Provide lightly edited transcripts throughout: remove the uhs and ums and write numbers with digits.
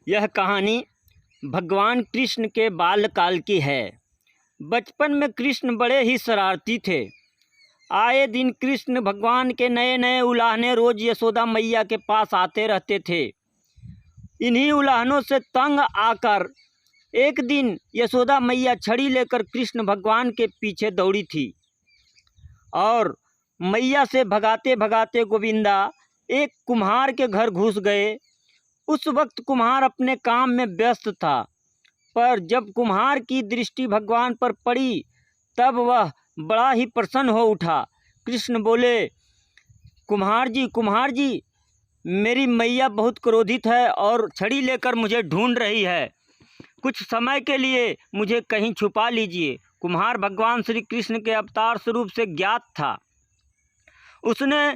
यह कहानी भगवान कृष्ण के बाल्यकाल की है। बचपन में कृष्ण बड़े ही शरारती थे। आए दिन कृष्ण भगवान के नए नए उलाहने रोज यशोदा मैया के पास आते रहते थे। इन्हीं उलाहनों से तंग आकर एक दिन यशोदा मैया छड़ी लेकर कृष्ण भगवान के पीछे दौड़ी थी और मैया से भगाते भगाते गोविंदा एक कुम्हार के घर घुस गए। उस वक्त कुम्हार अपने काम में व्यस्त था, पर जब कुम्हार की दृष्टि भगवान पर पड़ी तब वह बड़ा ही प्रसन्न हो उठा। कृष्ण बोले, कुम्हार जी, मेरी मैया बहुत क्रोधित है और छड़ी लेकर मुझे ढूंढ रही है। कुछ समय के लिए मुझे कहीं छुपा लीजिए। कुम्हार भगवान श्री कृष्ण के अवतार स्वरूप से ज्ञात था। उसने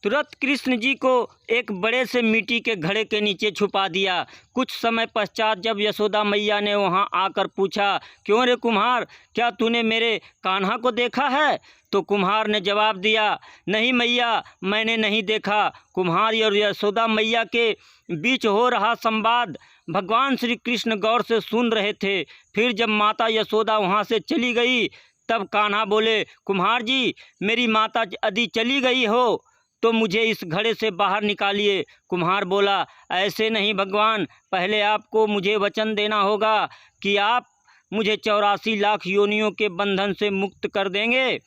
तुरंत कृष्ण जी को एक बड़े से मिट्टी के घड़े के नीचे छुपा दिया। कुछ समय पश्चात जब यशोदा मैया ने वहां आकर पूछा, क्यों रे कुम्हार, क्या तूने मेरे कान्हा को देखा है? तो कुम्हार ने जवाब दिया, नहीं मैया, मैंने नहीं देखा। कुम्हार और यशोदा मैया के बीच हो रहा संवाद भगवान श्री कृष्ण गौर से सुन रहे थे। फिर जब माता यशोदा वहाँ से चली गई तब कान्हा बोले, कुम्हार जी, मेरी माता यदि चली गई हो तो मुझे इस घड़े से बाहर निकालिए। कुम्हार बोला, ऐसे नहीं भगवान, पहले आपको मुझे वचन देना होगा कि आप मुझे 84 लाख योनियों के बंधन से मुक्त कर देंगे।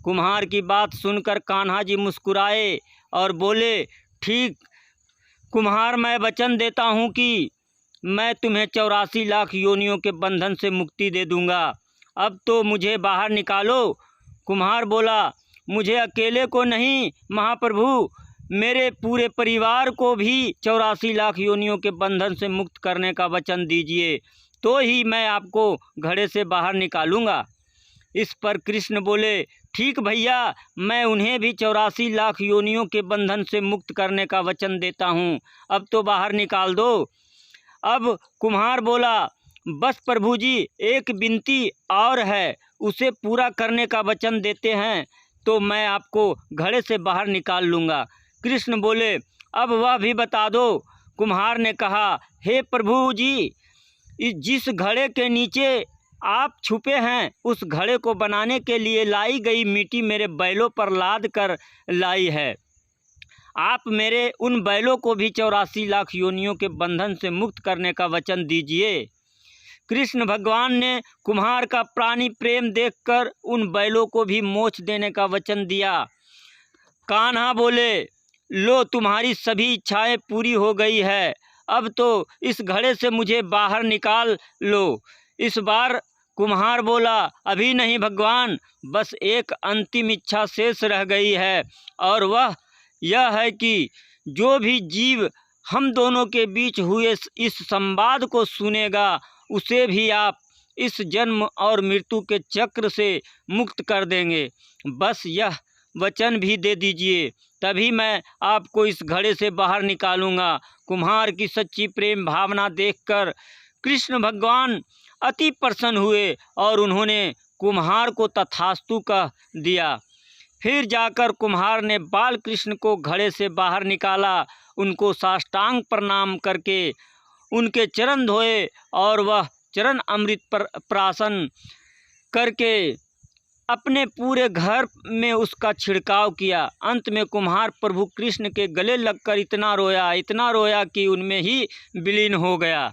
कुम्हार की बात सुनकर कान्हा जी मुस्कुराए और बोले, ठीक कुम्हार, मैं वचन देता हूँ कि मैं तुम्हें 84 लाख योनियों के बंधन से मुक्ति दे दूँगा। अब तो मुझे बाहर निकालो। कुम्हार बोला, मुझे अकेले को नहीं महाप्रभु, मेरे पूरे परिवार को भी 84 लाख योनियों के बंधन से मुक्त करने का वचन दीजिए, तो ही मैं आपको घड़े से बाहर निकालूंगा। इस पर कृष्ण बोले, ठीक भैया, मैं उन्हें भी 84 लाख योनियों के बंधन से मुक्त करने का वचन देता हूँ, अब तो बाहर निकाल दो। अब कुम्हार बोला, बस प्रभु जी, एक विनती और है, उसे पूरा करने का वचन देते हैं तो मैं आपको घड़े से बाहर निकाल लूँगा। कृष्ण बोले, अब वह भी बता दो। कुम्हार ने कहा, हे प्रभु जी, जिस घड़े के नीचे आप छुपे हैं उस घड़े को बनाने के लिए लाई गई मिट्टी मेरे बैलों पर लाद कर लाई है। आप मेरे उन बैलों को भी 84 लाख योनियों के बंधन से मुक्त करने का वचन दीजिए। कृष्ण भगवान ने कुम्हार का प्राणी प्रेम देखकर उन बैलों को भी मोक्ष देने का वचन दिया। कान्हा बोले, लो तुम्हारी सभी इच्छाएं पूरी हो गई है, अब तो इस घड़े से मुझे बाहर निकाल लो। इस बार कुम्हार बोला, अभी नहीं भगवान, बस एक अंतिम इच्छा शेष रह गई है और वह यह है कि जो भी जीव हम दोनों के बीच हुए इस संवाद को सुनेगा उसे भी आप इस जन्म और मृत्यु के चक्र से मुक्त कर देंगे। बस यह वचन भी दे दीजिए, तभी मैं आपको इस घड़े से बाहर निकालूंगा। कुम्हार की सच्ची प्रेम भावना देखकर कृष्ण भगवान अति प्रसन्न हुए और उन्होंने कुम्हार को तथास्तु कह दिया। फिर जाकर कुम्हार ने बाल कृष्ण को घड़े से बाहर निकाला, उनको साष्टांग प्रणाम करके उनके चरण धोए और वह चरण अमृत पर प्राशन करके अपने पूरे घर में उसका छिड़काव किया। अंत में कुम्हार प्रभु कृष्ण के गले लगकर इतना रोया कि उनमें ही विलीन हो गया।